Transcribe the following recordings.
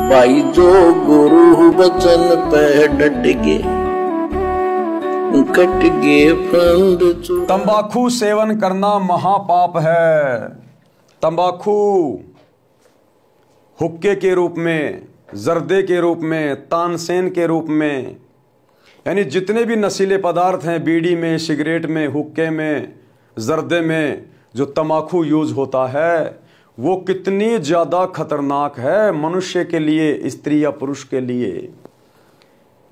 भाई जो गुरु वचन पे डट गए कट गए फंद। तंबाकू सेवन करना महापाप है। तंबाकू हुक्के के रूप में, जर्दे के रूप में, तानसेन के रूप में, यानी जितने भी नशीले पदार्थ हैं, बीड़ी में, सिगरेट में, हुक्के में, जर्दे में जो तंबाकू यूज होता है वो कितनी ज़्यादा खतरनाक है मनुष्य के लिए, स्त्री या पुरुष के लिए।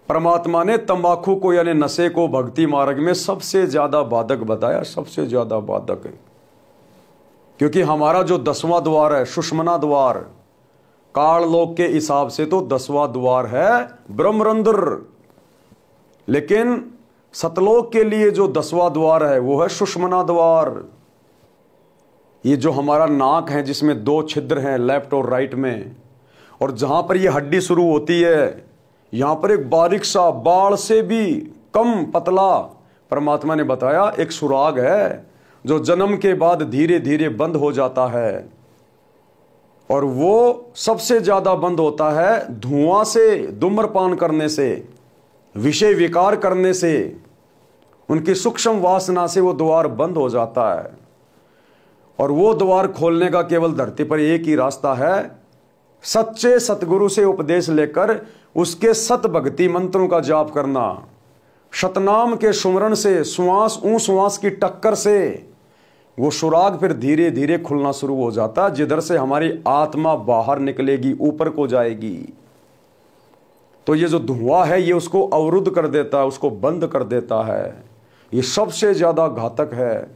परमात्मा ने तंबाकू को यानी नशे को भक्ति मार्ग में सबसे ज़्यादा बाधक बताया, सबसे ज़्यादा बाधक है। क्योंकि हमारा जो 10वां द्वार है, सुषमना द्वार, काल लोक के हिसाब से तो 10वां द्वार है ब्रह्मरंध्र, लेकिन सतलोक के लिए जो 10वां द्वार है वो है सुषमना द्वार। ये जो हमारा नाक है जिसमें 2 छिद्र हैं लेफ्ट और राइट में, और जहां पर ये हड्डी शुरू होती है यहां पर एक बारीक सा बाल से भी कम पतला परमात्मा ने बताया एक सुराग है जो जन्म के बाद धीरे धीरे बंद हो जाता है, और वो सबसे ज्यादा बंद होता है धुआं से, धूम्रपान करने से, विषय विकार करने से, उनकी सूक्ष्म वासना से वो द्वार बंद हो जाता है। और वो द्वार खोलने का केवल धरती पर एक ही रास्ता है, सच्चे सतगुरु से उपदेश लेकर उसके सत भक्ति मंत्रों का जाप करना, शतनाम के सुमरण से, श्वास श्वास की टक्कर से वो सुराग फिर धीरे धीरे खुलना शुरू हो जाता, जिधर से हमारी आत्मा बाहर निकलेगी, ऊपर को जाएगी। तो ये जो धुआं है ये उसको अवरुद्ध कर देता है, उसको बंद कर देता है। ये सबसे ज्यादा घातक है।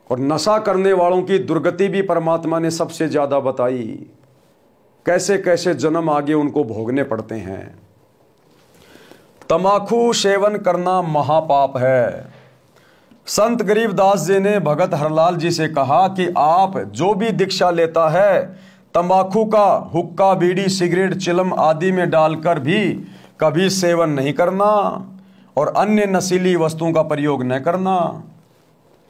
और नशा करने वालों की दुर्गति भी परमात्मा ने सबसे ज्यादा बताई, कैसे कैसे जन्म आगे उनको भोगने पड़ते हैं। तंबाकू सेवन करना महापाप है। संत गरीबदास जी ने भगत हरलाल जी से कहा कि आप जो भी दीक्षा लेता है तंबाकू का हुक्का, बीड़ी, सिगरेट, चिलम आदि में डालकर भी कभी सेवन नहीं करना और अन्य नशीली वस्तुओं का प्रयोग न करना।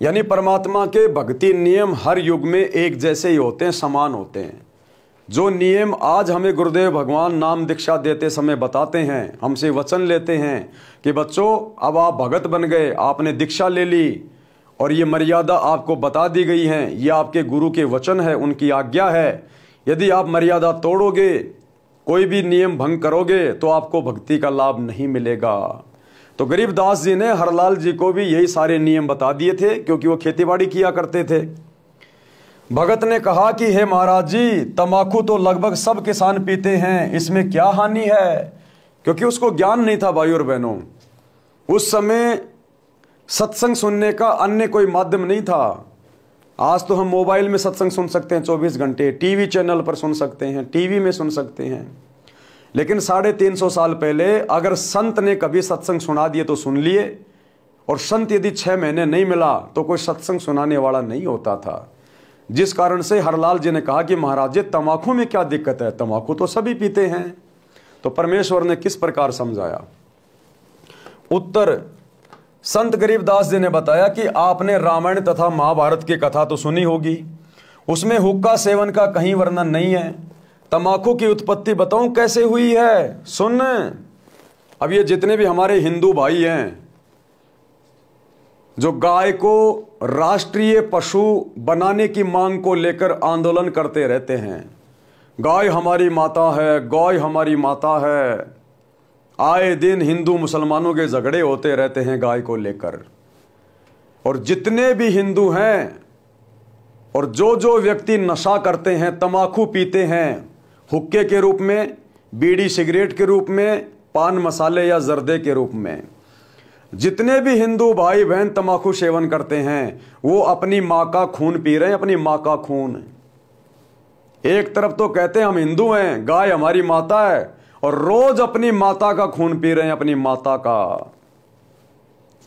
यानी परमात्मा के भक्ति नियम हर युग में एक जैसे ही होते हैं, समान होते हैं। जो नियम आज हमें गुरुदेव भगवान नाम दीक्षा देते समय बताते हैं, हमसे वचन लेते हैं कि बच्चों अब आप भगत बन गए, आपने दीक्षा ले ली और ये मर्यादा आपको बता दी गई है, ये आपके गुरु के वचन है, उनकी आज्ञा है। यदि आप मर्यादा तोड़ोगे, कोई भी नियम भंग करोगे तो आपको भक्ति का लाभ नहीं मिलेगा। तो गरीबदास जी ने हरलाल जी को भी यही सारे नियम बता दिए थे, क्योंकि वो खेतीबाड़ी किया करते थे। भगत ने कहा कि हे महाराज जी, तंबाकू तो लगभग सब किसान पीते हैं, इसमें क्या हानि है? क्योंकि उसको ज्ञान नहीं था भाई और बहनों। उस समय सत्संग सुनने का अन्य कोई माध्यम नहीं था। आज तो हम मोबाइल में सत्संग सुन सकते हैं 24 घंटे, टीवी चैनल पर सुन सकते हैं, टीवी में सुन सकते हैं। लेकिन 350 साल पहले अगर संत ने कभी सत्संग सुना दिए तो सुन लिए, और संत यदि 6 महीने नहीं मिला तो कोई सत्संग सुनाने वाला नहीं होता था। जिस कारण से हरलाल जी ने कहा कि महाराज जी तंबाकू में क्या दिक्कत है, तंबाकू तो सभी पीते हैं। तो परमेश्वर ने किस प्रकार समझाया? उत्तर, संत गरीबदास जी ने बताया कि आपने रामायण तथा महाभारत की कथा तो सुनी होगी, उसमें हुक्का सेवन का कहीं वर्णन नहीं है। तंबाकू की उत्पत्ति बताऊं कैसे हुई है, सुन। अब ये जितने भी हमारे हिंदू भाई हैं जो गाय को राष्ट्रीय पशु बनाने की मांग को लेकर आंदोलन करते रहते हैं, गाय हमारी माता है, गाय हमारी माता है, आए दिन हिंदू मुसलमानों के झगड़े होते रहते हैं गाय को लेकर। और जितने भी हिंदू हैं और जो जो व्यक्ति नशा करते हैं, तंबाकू पीते हैं, हुक्के के रूप में, बीड़ी सिगरेट के रूप में, पान मसाले या जर्दे के रूप में, जितने भी हिंदू भाई बहन तंबाकू सेवन करते हैं वो अपनी माँ का खून पी रहे हैं, अपनी माँ का खून। एक तरफ तो कहते हैं हम हिंदू हैं, गाय हमारी माता है, और रोज अपनी माता का खून पी रहे हैं, अपनी माता का।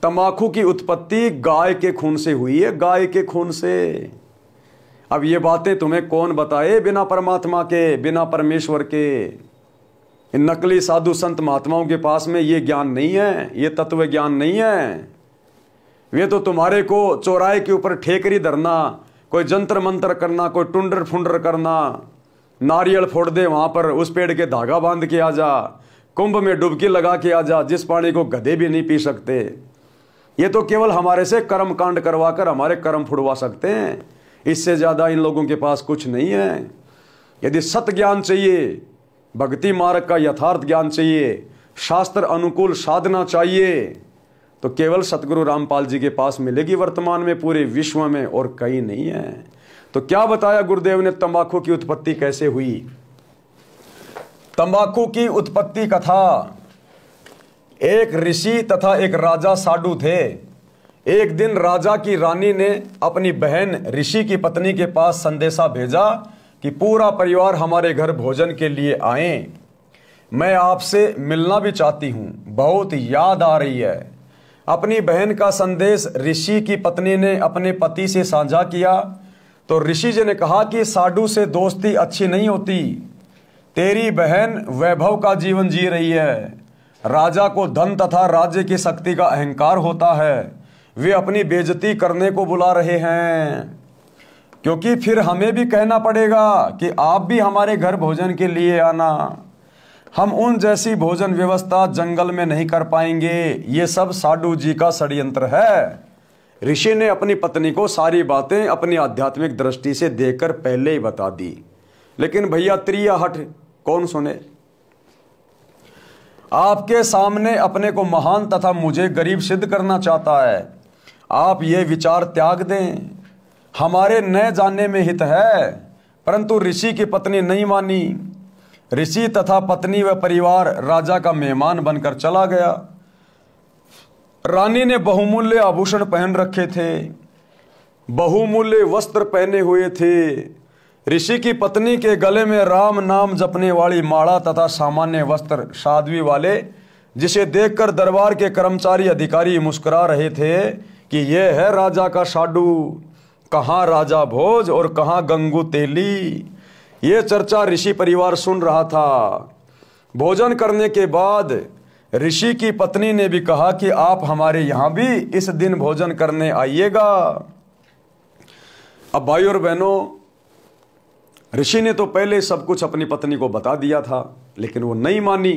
तंबाकू की उत्पत्ति गाय के खून से हुई है, गाय के खून से। अब ये बातें तुम्हें कौन बताए बिना परमात्मा के, बिना परमेश्वर के? इन नकली साधु संत महात्माओं के पास में ये ज्ञान नहीं है, ये तत्व ज्ञान नहीं है। वे तो तुम्हारे को चौराहे के ऊपर ठेकरी धरना, कोई जंतर मंतर करना, कोई टुंडर फुंडर करना, नारियल फोड़ दे वहां पर, उस पेड़ के धागा बांध के आ जा, कुंभ में डुबकी लगा के आ जा, जिस पानी को गधे भी नहीं पी सकते। ये तो केवल हमारे से कर्म कांड करवा कर हमारे कर्म फुड़वा सकते हैं, इससे ज्यादा इन लोगों के पास कुछ नहीं है। यदि सत्य ज्ञान चाहिए, भक्ति मार्ग का यथार्थ ज्ञान चाहिए, शास्त्र अनुकूल साधना चाहिए, तो केवल सतगुरु रामपाल जी के पास मिलेगी वर्तमान में, पूरे विश्व में और कहीं नहीं है। तो क्या बताया गुरुदेव ने तंबाकू की उत्पत्ति कैसे हुई? तंबाकू की उत्पत्ति कथा, एक ऋषि तथा एक राजा साडू थे। एक दिन राजा की रानी ने अपनी बहन ऋषि की पत्नी के पास संदेशा भेजा कि पूरा परिवार हमारे घर भोजन के लिए आए, मैं आपसे मिलना भी चाहती हूं, बहुत याद आ रही है। अपनी बहन का संदेश ऋषि की पत्नी ने अपने पति से साझा किया तो ऋषि जी ने कहा कि साडू से दोस्ती अच्छी नहीं होती, तेरी बहन वैभव का जीवन जी रही है, राजा को धन तथा राज्य की शक्ति का अहंकार होता है, वे अपनी बेइज्जती करने को बुला रहे हैं, क्योंकि फिर हमें भी कहना पड़ेगा कि आप भी हमारे घर भोजन के लिए आना, हम उन जैसी भोजन व्यवस्था जंगल में नहीं कर पाएंगे। ये सब साडू जी का षड्यंत्र है। ऋषि ने अपनी पत्नी को सारी बातें अपनी आध्यात्मिक दृष्टि से देखकर पहले ही बता दी, लेकिन भैया त्रिया हट कौन सुने। आपके सामने अपने को महान तथा मुझे गरीब सिद्ध करना चाहता है, आप ये विचार त्याग दें, हमारे न जानने में हित है। परंतु ऋषि की पत्नी नहीं मानी। ऋषि तथा पत्नी व परिवार राजा का मेहमान बनकर चला गया। रानी ने बहुमूल्य आभूषण पहन रखे थे, बहुमूल्य वस्त्र पहने हुए थे। ऋषि की पत्नी के गले में राम नाम जपने वाली माला तथा सामान्य वस्त्र साध्वी वाले, जिसे देखकर दरबार के कर्मचारी अधिकारी मुस्कुरा रहे थे कि यह है राजा का साडू, कहाँ राजा भोज और कहाँ गंगू तेली। ये चर्चा ऋषि परिवार सुन रहा था। भोजन करने के बाद ऋषि की पत्नी ने भी कहा कि आप हमारे यहां भी इस दिन भोजन करने आइएगा। अब भाई और बहनों, ऋषि ने तो पहले सब कुछ अपनी पत्नी को बता दिया था, लेकिन वो नहीं मानी।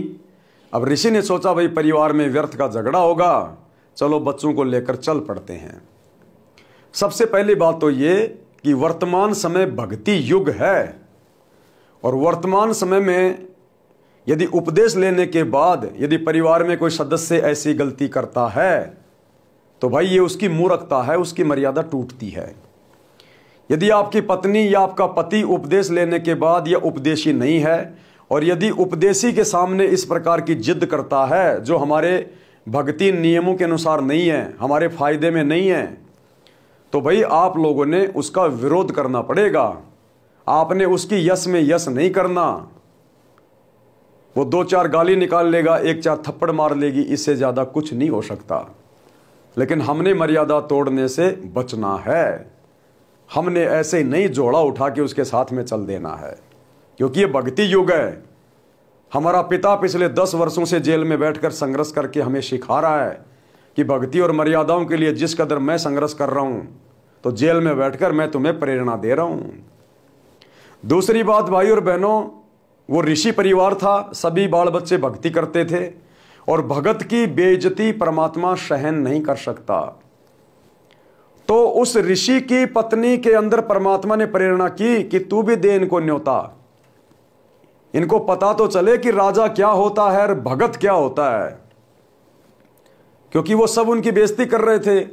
अब ऋषि ने सोचा भाई परिवार में व्यर्थ का झगड़ा होगा, चलो बच्चों को लेकर चल पड़ते हैं। सबसे पहली बात तो ये कि वर्तमान समय भक्ति युग है, और वर्तमान समय में यदि उपदेश लेने के बाद यदि परिवार में कोई सदस्य ऐसी गलती करता है तो भाई ये उसकी मूर्खता है, उसकी मर्यादा टूटती है। यदि आपकी पत्नी या आपका पति उपदेश लेने के बाद यह उपदेशी नहीं है, और यदि उपदेशी के सामने इस प्रकार की जिद करता है जो हमारे भक्ति नियमों के अनुसार नहीं है, हमारे फायदे में नहीं है, तो भाई आप लोगों ने उसका विरोध करना पड़ेगा। आपने उसकी यश में यश नहीं करना। वो दो चार गाली निकाल लेगा, एक चार थप्पड़ मार लेगी, इससे ज्यादा कुछ नहीं हो सकता। लेकिन हमने मर्यादा तोड़ने से बचना है। हमने ऐसे नहीं जोड़ा उठा के उसके साथ में चल देना है, क्योंकि ये भक्ति युग है। हमारा पिता पिछले 10 वर्षों से जेल में बैठकर संघर्ष करके हमें सिखा रहा है कि भक्ति और मर्यादाओं के लिए जिस कदर मैं संघर्ष कर रहा हूं, तो जेल में बैठकर मैं तुम्हें प्रेरणा दे रहा हूं। दूसरी बात भाई और बहनों, वो ऋषि परिवार था, सभी बाल बच्चे भक्ति करते थे, और भगत की बेइज्जती परमात्मा सहन नहीं कर सकता। तो उस ऋषि की पत्नी के अंदर परमात्मा ने प्रेरणा की कि तू भी दे इनको न्योता, इनको पता तो चले कि राजा क्या होता है और भगत क्या होता है। क्योंकि वो सब उनकी बेइज्जती कर रहे थे,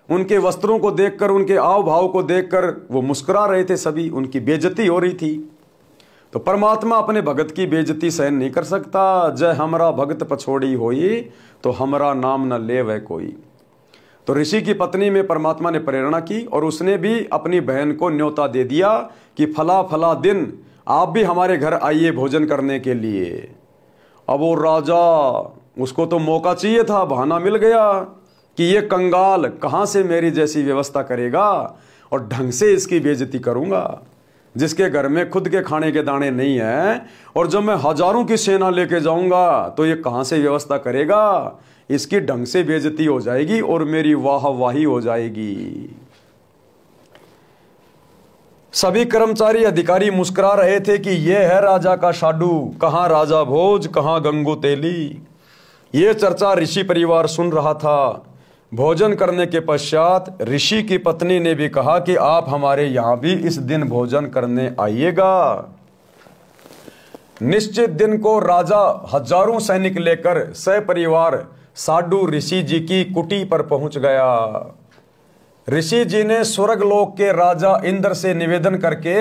उनके वस्त्रों को देखकर, उनके आव भाव को देखकर वो मुस्कुरा रहे थे, सभी उनकी बेइज्जती हो रही थी। तो परमात्मा अपने भगत की बेइज्जती सहन नहीं कर सकता। जय हमरा भगत पछोड़ी होई, तो हमरा नाम न ले वह कोई। तो ऋषि की पत्नी में परमात्मा ने प्रेरणा की, और उसने भी अपनी बहन को न्योता दे दिया कि फला फला दिन आप भी हमारे घर आइए भोजन करने के लिए। अब वो राजा, उसको तो मौका चाहिए था, बहाना मिल गया कि ये कंगाल कहाँ से मेरी जैसी व्यवस्था करेगा और ढंग से इसकी बेइज्जती करूंगा, जिसके घर में खुद के खाने के दाने नहीं है, और जब मैं हजारों की सेना लेके जाऊंगा तो ये कहां से व्यवस्था करेगा। इसकी ढंग से बेइज्जती हो जाएगी और मेरी वाहवाही हो जाएगी। सभी कर्मचारी अधिकारी मुस्कुरा रहे थे कि यह है राजा का शाडू, कहाँ राजा भोज, कहाँ गंगू तेली। ये चर्चा ऋषि परिवार सुन रहा था। भोजन करने के पश्चात ऋषि की पत्नी ने भी कहा कि आप हमारे यहाँ भी इस दिन भोजन करने आइएगा। निश्चित दिन को राजा हजारों सैनिक लेकर सपरिवार साडू ऋषि जी की कुटी पर पहुंच गया। ऋषि जी ने स्वर्गलोक के राजा इंद्र से निवेदन करके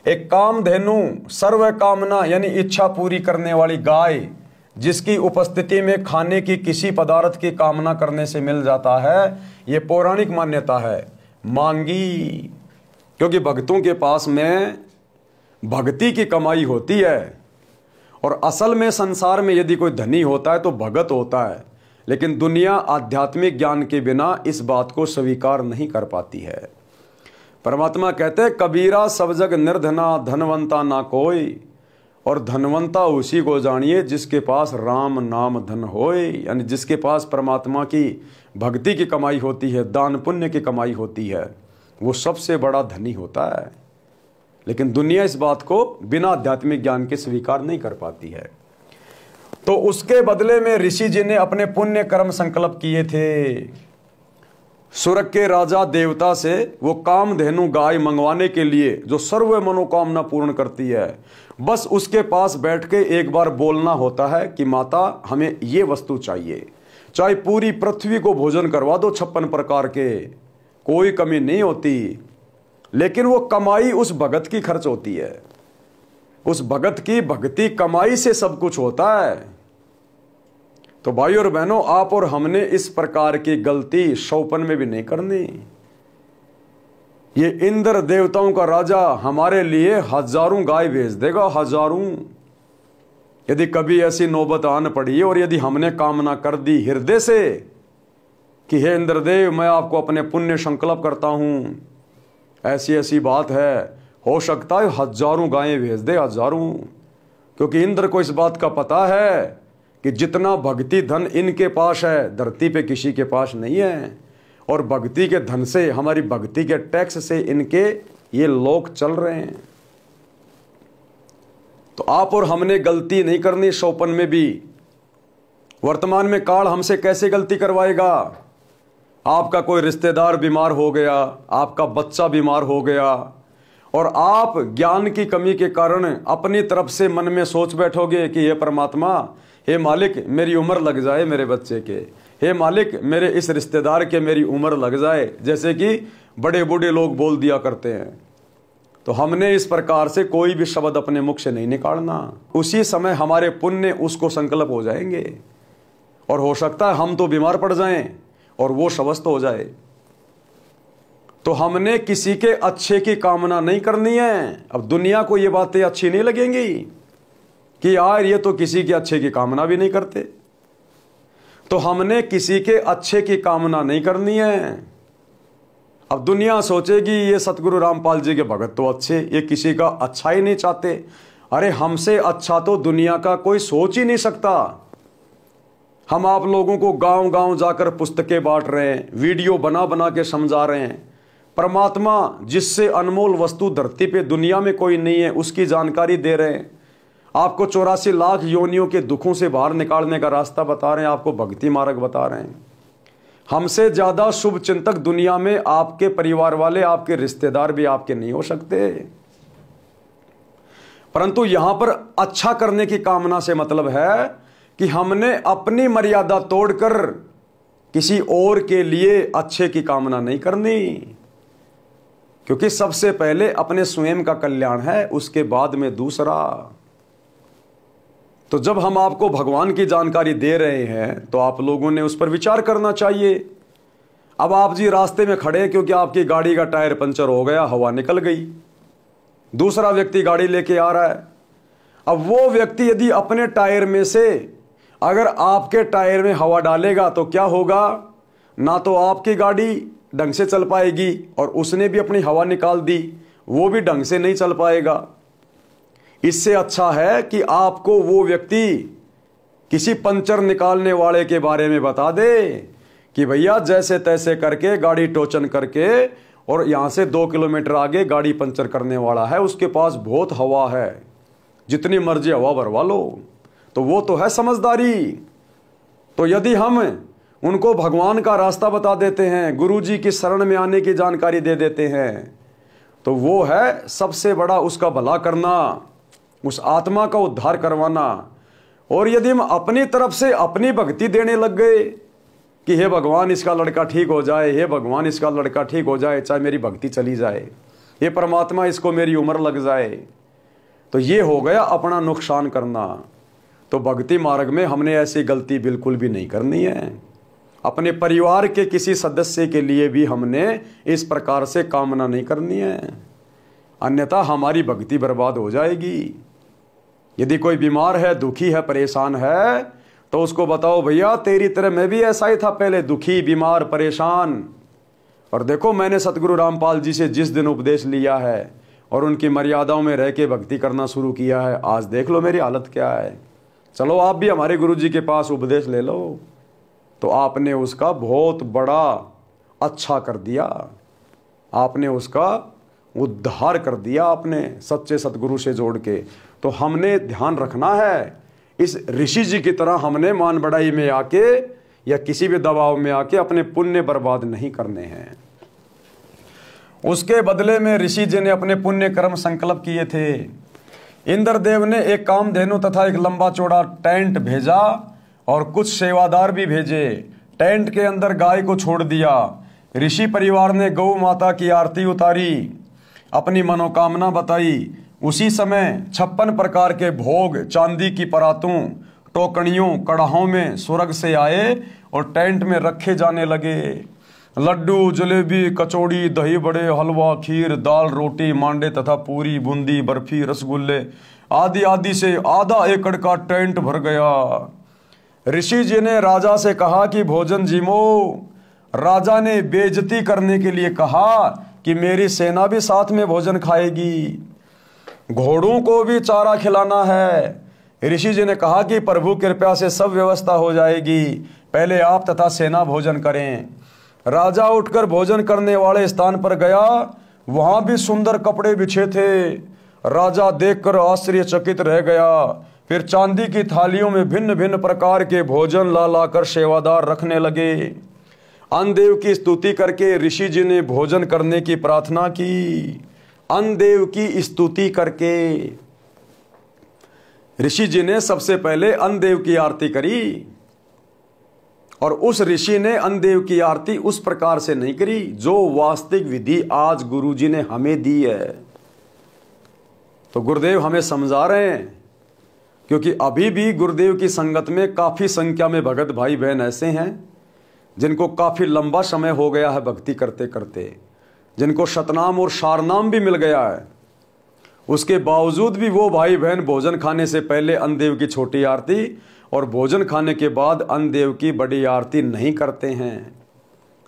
एक कामधेनु, सर्व कामना यानी इच्छा पूरी करने वाली गाय, जिसकी उपस्थिति में खाने की किसी पदार्थ की कामना करने से मिल जाता है, ये पौराणिक मान्यता है, मांगी। क्योंकि भक्तों के पास में भक्ति की कमाई होती है, और असल में संसार में यदि कोई धनी होता है तो भगत होता है, लेकिन दुनिया आध्यात्मिक ज्ञान के बिना इस बात को स्वीकार नहीं कर पाती है। परमात्मा कहते हैं, कबीरा सब जग निर्धना, धनवंता ना कोई, और धनवंता उसी को जानिए जिसके पास राम नाम धन होए, यानी जिसके पास परमात्मा की भक्ति की कमाई होती है, दान पुण्य की कमाई होती है, वो सबसे बड़ा धनी होता है। लेकिन दुनिया इस बात को बिना आध्यात्मिक ज्ञान के स्वीकार नहीं कर पाती है। तो उसके बदले में ऋषि जी ने अपने पुण्य कर्म संकल्प किए थे। स्वर्ग के राजा देवता से वो कामधेनु गाय मंगवाने के लिए, जो सर्व मनोकामना पूर्ण करती है, बस उसके पास बैठ के एक बार बोलना होता है कि माता हमें ये वस्तु चाहिए, चाहे पूरी पृथ्वी को भोजन करवा दो 56 प्रकार के, कोई कमी नहीं होती। लेकिन वो कमाई उस भगत की खर्च होती है, उस भगत की भक्ति कमाई से सब कुछ होता है। तो भाई और बहनों, आप और हमने इस प्रकार की गलती शौपन में भी नहीं करनी। ये इंद्र देवताओं का राजा हमारे लिए हजारों गाय भेज देगा, हजारों। यदि कभी ऐसी नौबत आन पड़ी और यदि हमने कामना कर दी हृदय से कि हे इंद्रदेव, मैं आपको अपने पुण्य संकल्प करता हूं, ऐसी ऐसी बात है, हो सकता है हजारों गायें भेज दे, हजारों। क्योंकि इंद्र को इस बात का पता है कि जितना भक्ति धन इनके पास है, धरती पे किसी के पास नहीं है, और भक्ति के धन से, हमारी भक्ति के टैक्स से इनके ये लोग चल रहे हैं। तो आप और हमने गलती नहीं करनी शौपन में भी। वर्तमान में काल हमसे कैसे गलती करवाएगा? आपका कोई रिश्तेदार बीमार हो गया, आपका बच्चा बीमार हो गया, और आप ज्ञान की कमी के कारण अपनी तरफ से मन में सोच बैठोगे कि हे परमात्मा, हे मालिक, मेरी उम्र लग जाए मेरे बच्चे के, हे मालिक, मेरे इस रिश्तेदार के मेरी उम्र लग जाए, जैसे कि बड़े बूढ़े लोग बोल दिया करते हैं। तो हमने इस प्रकार से कोई भी शब्द अपने मुख से नहीं निकालना। उसी समय हमारे पुण्य उसको संकल्प हो जाएंगे, और हो सकता है हम तो बीमार पड़ जाएं और वो स्वस्थ हो जाए। तो हमने किसी के अच्छे की कामना नहीं करनी है। अब दुनिया को ये बातें अच्छी नहीं लगेंगी कि यार ये तो किसी के अच्छे की कामना भी नहीं करते। तो हमने किसी के अच्छे की कामना नहीं करनी है। अब दुनिया सोचेगी ये सतगुरु रामपाल जी के भगत तो अच्छे, ये किसी का अच्छा ही नहीं चाहते। अरे हमसे अच्छा तो दुनिया का कोई सोच ही नहीं सकता। हम आप लोगों को गांव गांव जाकर पुस्तकें बांट रहे हैं, वीडियो बना बना के समझा रहे हैं। परमात्मा जिससे अनमोल वस्तु धरती पे दुनिया में कोई नहीं है, उसकी जानकारी दे रहे हैं। आपको 84 लाख योनियों के दुखों से बाहर निकालने का रास्ता बता रहे हैं, आपको भक्ति मार्ग बता रहे हैं। हमसे ज्यादा शुभ चिंतक दुनिया में आपके परिवार वाले, आपके रिश्तेदार भी आपके नहीं हो सकते। परंतु यहां पर अच्छा करने की कामना से मतलब है कि हमने अपनी मर्यादा तोड़कर किसी और के लिए अच्छे की कामना नहीं करनी, क्योंकि सबसे पहले अपने स्वयं का कल्याण है, उसके बाद में दूसरा। तो जब हम आपको भगवान की जानकारी दे रहे हैं तो आप लोगों ने उस पर विचार करना चाहिए। अब आप जी रास्ते में खड़े क्योंकि आपकी गाड़ी का टायर पंचर हो गया, हवा निकल गई, दूसरा व्यक्ति गाड़ी लेके आ रहा है। अब वो व्यक्ति यदि अपने टायर में से अगर आपके टायर में हवा डालेगा तो क्या होगा? ना तो आपकी गाड़ी ढंग से चल पाएगी, और उसने भी अपनी हवा निकाल दी, वो भी ढंग से नहीं चल पाएगा। इससे अच्छा है कि आपको वो व्यक्ति किसी पंचर निकालने वाले के बारे में बता दे कि भैया जैसे तैसे करके गाड़ी टोचन करके और यहाँ से 2 किलोमीटर आगे गाड़ी पंचर करने वाला है, उसके पास बहुत हवा है, जितनी मर्जी हवा भरवा लो। तो वो तो है समझदारी। तो यदि हम उनको भगवान का रास्ता बता देते हैं, गुरु जी की शरण में आने की जानकारी दे देते हैं, तो वो है सबसे बड़ा उसका भला करना, उस आत्मा का उद्धार करवाना। और यदि हम अपनी तरफ से अपनी भक्ति देने लग गए कि हे भगवान इसका लड़का ठीक हो जाए, हे भगवान इसका लड़का ठीक हो जाए, चाहे मेरी भक्ति चली जाए, हे परमात्मा इसको मेरी उम्र लग जाए, तो ये हो गया अपना नुकसान करना। तो भक्ति मार्ग में हमने ऐसी गलती बिल्कुल भी नहीं करनी है। अपने परिवार के किसी सदस्य के लिए भी हमने इस प्रकार से कामना नहीं करनी है, अन्यथा हमारी भक्ति बर्बाद हो जाएगी। यदि कोई बीमार है, दुखी है, परेशान है, तो उसको बताओ भैया तेरी तरह मैं भी ऐसा ही था पहले, दुखी, बीमार, परेशान, और देखो मैंने सतगुरु रामपाल जी से जिस दिन उपदेश लिया है और उनकी मर्यादाओं में रह के भक्ति करना शुरू किया है, आज देख लो मेरी हालत क्या है। चलो आप भी हमारे गुरु जी के पास उपदेश ले लो। तो आपने उसका बहुत बड़ा अच्छा कर दिया, आपने उसका उद्धार कर दिया, आपने सच्चे सतगुरु से जोड़ के। तो हमने ध्यान रखना है, इस ऋषि जी की तरह हमने मान बढ़ाई में आके या किसी भी दबाव में आके अपने पुण्य बर्बाद नहीं करने हैं। उसके बदले में ऋषि जी ने अपने पुण्य कर्म संकल्प किए थे। इंद्रदेव ने एक कामधेनु तथा एक लंबा चौड़ा टेंट भेजा और कुछ सेवादार भी भेजे। टेंट के अंदर गाय को छोड़ दिया। ऋषि परिवार ने गौ माता की आरती उतारी, अपनी मनोकामना बताई। उसी समय 56 प्रकार के भोग चांदी की परातों, टोकनियों, कड़ाहों में स्वर्ग से आए और टेंट में रखे जाने लगे। लड्डू, जलेबी, कचौड़ी, दही बड़े, हलवा, खीर, दाल, रोटी, मांडे तथा पूरी, बूंदी, बर्फी, रसगुल्ले आदि आदि से आधा एकड़ का टेंट भर गया। ऋषि जी ने राजा से कहा कि भोजन जीमो। राजा ने बेइज्जती करने के लिए कहा कि मेरी सेना भी साथ में भोजन खाएगी, घोड़ों को भी चारा खिलाना है। ऋषि जी ने कहा कि प्रभु कृपा से सब व्यवस्था हो जाएगी, पहले आप तथा सेना भोजन करें। राजा उठकर भोजन करने वाले स्थान पर गया, वहां भी सुंदर कपड़े बिछे थे। राजा देखकर आश्चर्यचकित रह गया। फिर चांदी की थालियों में भिन्न भिन्न प्रकार के भोजन ला लाकर सेवादार रखने लगे। अन्नदेव की स्तुति करके ऋषि जी ने भोजन करने की प्रार्थना की। अन्नदेव की स्तुति करके ऋषि जी ने सबसे पहले अन्नदेव की आरती करी, और उस ऋषि ने अन्नदेव की आरती उस प्रकार से नहीं करी जो वास्तविक विधि आज गुरु जी ने हमें दी है। तो गुरुदेव हमें समझा रहे हैं, क्योंकि अभी भी गुरुदेव की संगत में काफी संख्या में भगत भाई बहन ऐसे हैं जिनको काफी लंबा समय हो गया है भक्ति करते करते, जिनको शतनाम और शारनाम भी मिल गया है। उसके बावजूद भी वो भाई बहन भोजन खाने से पहले अन्नदेव की छोटी आरती और भोजन खाने के बाद अन्नदेव की बड़ी आरती नहीं करते हैं।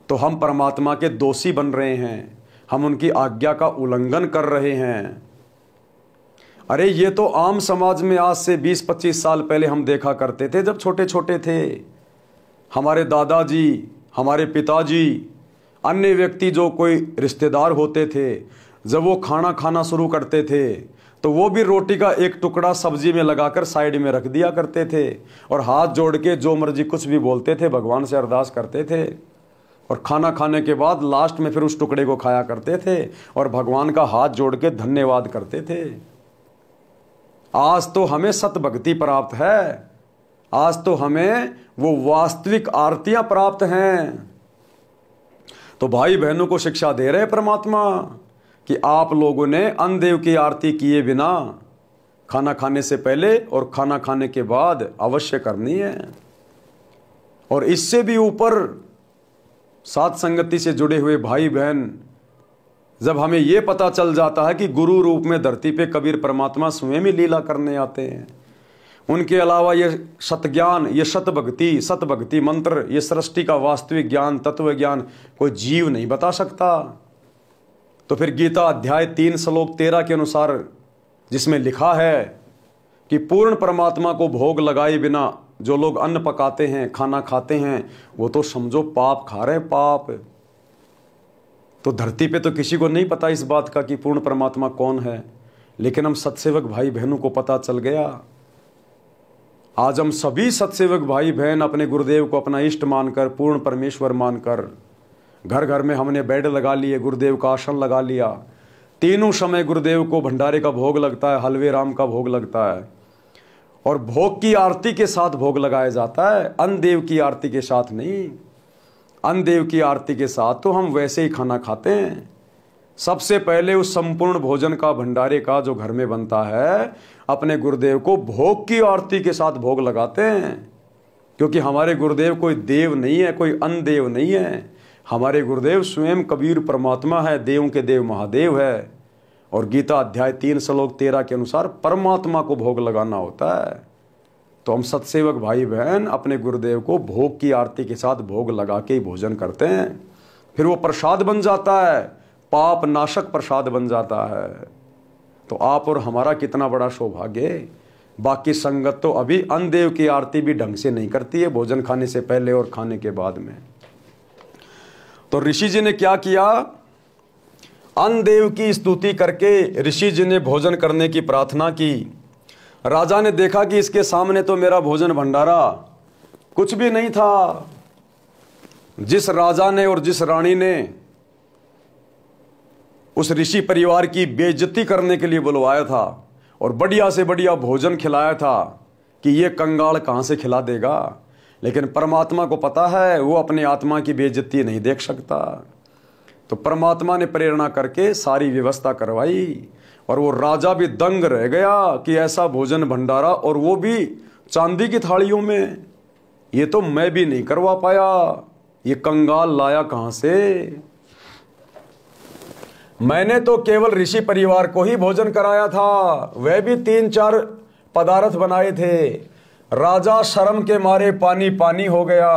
तो हम परमात्मा के दोषी बन रहे हैं, हम उनकी आज्ञा का उल्लंघन कर रहे हैं। अरे ये तो आम समाज में आज से 20-25 साल पहले हम देखा करते थे, जब छोटे छोटे थे। हमारे दादाजी, हमारे पिताजी, अन्य व्यक्ति जो कोई रिश्तेदार होते थे, जब वो खाना खाना शुरू करते थे तो वो भी रोटी का एक टुकड़ा सब्जी में लगाकर साइड में रख दिया करते थे और हाथ जोड़ के जो मर्जी कुछ भी बोलते थे, भगवान से अरदास करते थे, और खाना खाने के बाद लास्ट में फिर उस टुकड़े को खाया करते थे और भगवान का हाथ जोड़ के धन्यवाद करते थे। आज तो हमें सत भक्ति प्राप्त है, आज तो हमें वो वास्तविक आरतियां प्राप्त हैं। तो भाई बहनों को शिक्षा दे रहे परमात्मा कि आप लोगों ने अन्नदेव की आरती किए बिना खाना खाने से पहले और खाना खाने के बाद अवश्य करनी है। और इससे भी ऊपर साथ संगति से जुड़े हुए भाई बहन, जब हमें यह पता चल जाता है कि गुरु रूप में धरती पे कबीर परमात्मा स्वयं ही लीला करने आते हैं, उनके अलावा ये सतज्ञान, ये सतभक्ति मंत्र, ये सृष्टि का वास्तविक ज्ञान, तत्व ज्ञान कोई जीव नहीं बता सकता। तो फिर गीता अध्याय 3 श्लोक 13 के अनुसार जिसमें लिखा है कि पूर्ण परमात्मा को भोग लगाए बिना जो लोग अन्न पकाते हैं, खाना खाते हैं, वो तो समझो पाप खा रहे हैं, पाप। तो धरती पे तो किसी को नहीं पता इस बात का कि पूर्ण परमात्मा कौन है, लेकिन हम सत्सेवक भाई बहनों को पता चल गया। आज हम सभी सत्सेवक भाई बहन अपने गुरुदेव को अपना इष्ट मानकर, पूर्ण परमेश्वर मानकर, घर घर में हमने बेड लगा लिए, गुरुदेव का आसन लगा लिया। तीनों समय गुरुदेव को भंडारे का भोग लगता है, हलवे राम का भोग लगता है, और भोग की आरती के साथ भोग लगाया जाता है, अन्न देव की आरती के साथ नहीं। अन्न देव की आरती के साथ तो हम वैसे ही खाना खाते हैं। सबसे पहले उस संपूर्ण भोजन का, भंडारे का जो घर में बनता है, अपने गुरुदेव को भोग की आरती के साथ भोग लगाते हैं। क्योंकि हमारे गुरुदेव कोई देव नहीं है, कोई अन्न देव नहीं है। हमारे गुरुदेव स्वयं कबीर परमात्मा है, देवों के देव महादेव है। और गीता अध्याय 3 श्लोक 13 के अनुसार परमात्मा को भोग लगाना होता है। तो हम सत्सेवक भाई बहन अपने गुरुदेव को भोग की आरती के साथ भोग लगा के ही भोजन करते हैं। फिर वो प्रसाद बन जाता है, पाप नाशक प्रसाद बन जाता है। तो आप और हमारा कितना बड़ा सौभाग्य। बाकी संगत तो अभी अन्न देव की आरती भी ढंग से नहीं करती है, भोजन खाने से पहले और खाने के बाद में। तो ऋषि जी ने क्या किया, अन्न देव की स्तुति करके ऋषि जी ने भोजन करने की प्रार्थना की। राजा ने देखा कि इसके सामने तो मेरा भोजन भंडारा कुछ भी नहीं था। जिस राजा ने और जिस रानी ने उस ऋषि परिवार की बेइज्जती करने के लिए बुलवाया था और बढ़िया से बढ़िया भोजन खिलाया था कि ये कंगाल कहां से खिला देगा, लेकिन परमात्मा को पता है वो अपनी आत्मा की बेइज्जती नहीं देख सकता। तो परमात्मा ने प्रेरणा करके सारी व्यवस्था करवाई और वो राजा भी दंग रह गया कि ऐसा भोजन भंडारा, और वो भी चांदी की थालियों में। ये तो मैं भी नहीं करवा पाया, ये कंगाल लाया कहां से। मैंने तो केवल ऋषि परिवार को ही भोजन कराया था, वह भी 3-4 पदार्थ बनाए थे। राजा शर्म के मारे पानी पानी हो गया।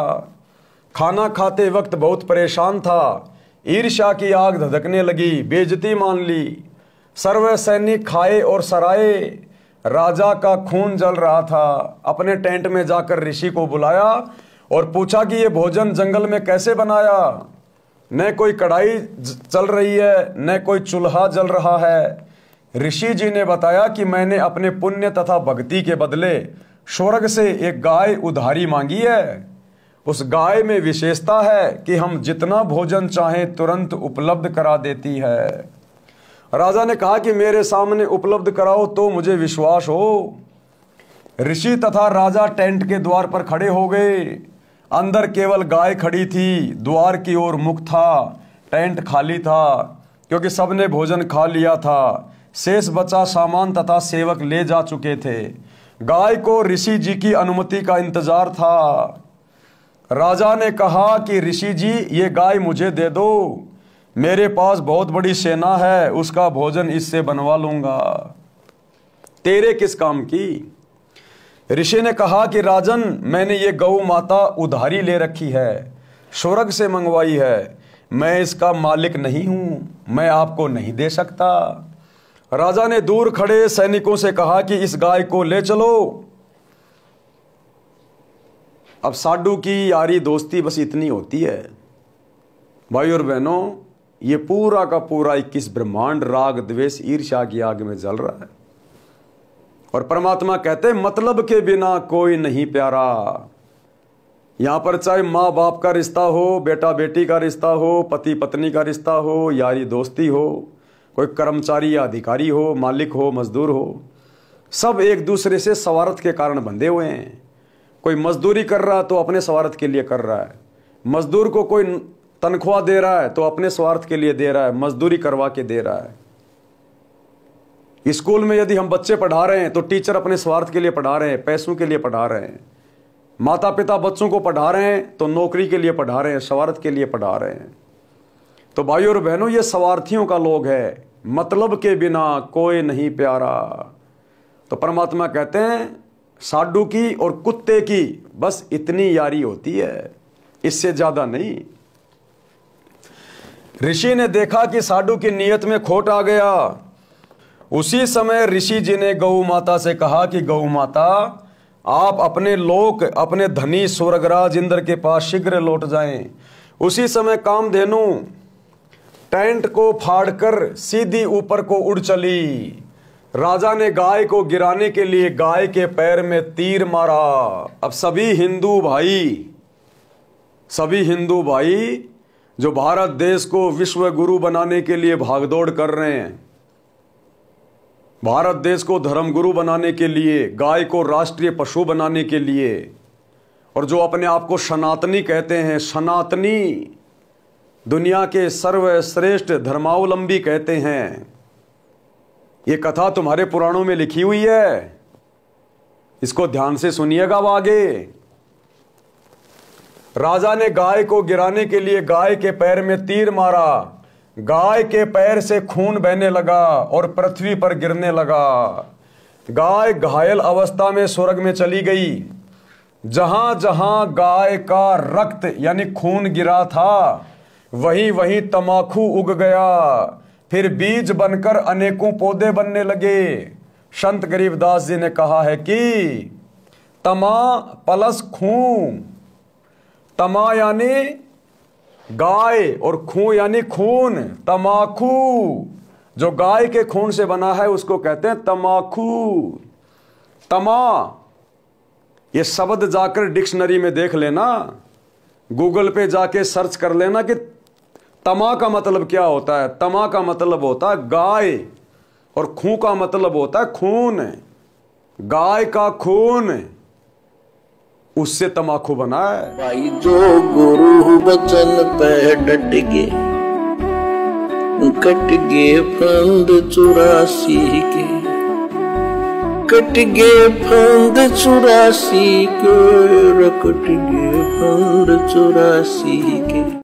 खाना खाते वक्त बहुत परेशान था। ईर्ष्या की आग धधकने लगी, बेइज्जती मान ली। सर्व सैनिक खाए और सराए। राजा का खून जल रहा था। अपने टेंट में जाकर ऋषि को बुलाया और पूछा कि ये भोजन जंगल में कैसे बनाया। न कोई कढ़ाई चल रही है, न कोई चूल्हा जल रहा है। ऋषि जी ने बताया कि मैंने अपने पुण्य तथा भक्ति के बदले स्वर्ग से एक गाय उधारी मांगी है। उस गाय में विशेषता है कि हम जितना भोजन चाहें तुरंत उपलब्ध करा देती है। राजा ने कहा कि मेरे सामने उपलब्ध कराओ तो मुझे विश्वास हो। ऋषि तथा राजा टेंट के द्वार पर खड़े हो गए। अंदर केवल गाय खड़ी थी, द्वार की ओर मुख था। टेंट खाली था क्योंकि सबने भोजन खा लिया था। शेष बचा सामान तथा सेवक ले जा चुके थे। गाय को ऋषि जी की अनुमति का इंतजार था। राजा ने कहा कि ऋषि जी ये गाय मुझे दे दो, मेरे पास बहुत बड़ी सेना है, उसका भोजन इससे बनवा लूंगा। तेरे किस काम की? ऋषि ने कहा कि राजन, मैंने ये गौ माता उधारी ले रखी है, स्वर्ग से मंगवाई है, मैं इसका मालिक नहीं हूं, मैं आपको नहीं दे सकता। राजा ने दूर खड़े सैनिकों से कहा कि इस गाय को ले चलो। अब साडू की यारी दोस्ती बस इतनी होती है। भाई और बहनों, ये पूरा का पूरा 21 ब्रह्मांड राग द्वेष ईर्ष्या की आग में जल रहा है। और परमात्मा कहते मतलब के बिना कोई नहीं प्यारा। यहां पर चाहे माँ बाप का रिश्ता हो, बेटा बेटी का रिश्ता हो, पति पत्नी का रिश्ता हो, यारी दोस्ती हो, कोई कर्मचारी या अधिकारी हो, मालिक हो, मजदूर हो, सब एक दूसरे से स्वार्थ के कारण बंधे हुए हैं। कोई मजदूरी कर रहा है तो अपने स्वार्थ के लिए कर रहा है। मजदूर को कोई तनख्वाह दे रहा है तो अपने स्वार्थ के लिए दे रहा है, मजदूरी करवा के दे रहा है। स्कूल में यदि हम बच्चे पढ़ा रहे हैं तो टीचर अपने स्वार्थ के लिए पढ़ा रहे हैं, पैसों के लिए पढ़ा रहे हैं। माता पिता बच्चों को पढ़ा रहे हैं तो नौकरी के लिए पढ़ा रहे हैं, स्वार्थ के लिए पढ़ा रहे हैं। तो भाइयों और बहनों, ये स्वार्थियों का लोग है। मतलब के बिना कोई नहीं प्यारा। तो परमात्मा कहते हैं साडू की और कुत्ते की बस इतनी यारी होती है, इससे ज्यादा नहीं। ऋषि ने देखा कि साडू की नीयत में खोट आ गया। उसी समय ऋषि जी ने गौ माता से कहा कि गौ माता, आप अपने लोक, अपने धनी स्वर्गराज इंद्र के पास शीघ्र लौट जाएं। उसी समय कामधेनु टेंट को फाड़कर सीधी ऊपर को उड़ चली। राजा ने गाय को गिराने के लिए गाय के पैर में तीर मारा। अब सभी हिंदू भाई जो भारत देश को विश्व गुरु बनाने के लिए भागदौड़ कर रहे हैं, भारत देश को धर्म गुरु बनाने के लिए, गाय को राष्ट्रीय पशु बनाने के लिए, और जो अपने आप को सनातनी कहते हैं, सनातनी दुनिया के सर्वश्रेष्ठ धर्मावलंबी कहते हैं, ये कथा तुम्हारे पुराणों में लिखी हुई है। इसको ध्यान से सुनिएगा। अब आगे राजा ने गाय को गिराने के लिए गाय के पैर में तीर मारा। गाय के पैर से खून बहने लगा और पृथ्वी पर गिरने लगा। गाय घायल अवस्था में स्वर्ग में चली गई। जहां जहां गाय का रक्त यानी खून गिरा था, वहीं वहीं तमाकू उग गया। फिर बीज बनकर अनेकों पौधे बनने लगे। संत गरीबदास जी ने कहा है कि तमा प्लस खून, तमा यानी गाय और खून यानी खून। तमाकू जो गाय के खून से बना है उसको कहते हैं तमाकू। तमा ये शब्द जाकर डिक्शनरी में देख लेना, गूगल पे जाके सर्च कर लेना कि तमा का मतलब क्या होता है। तमा का मतलब होता है गाय और खून का मतलब होता है खून। गाय का खून, उससे तमाकू बना है। भाई जो गुरु बचन पे डट गे, कट गे फंद 84 के, कट गे फंद 84 के, कट गे फंद 84 के।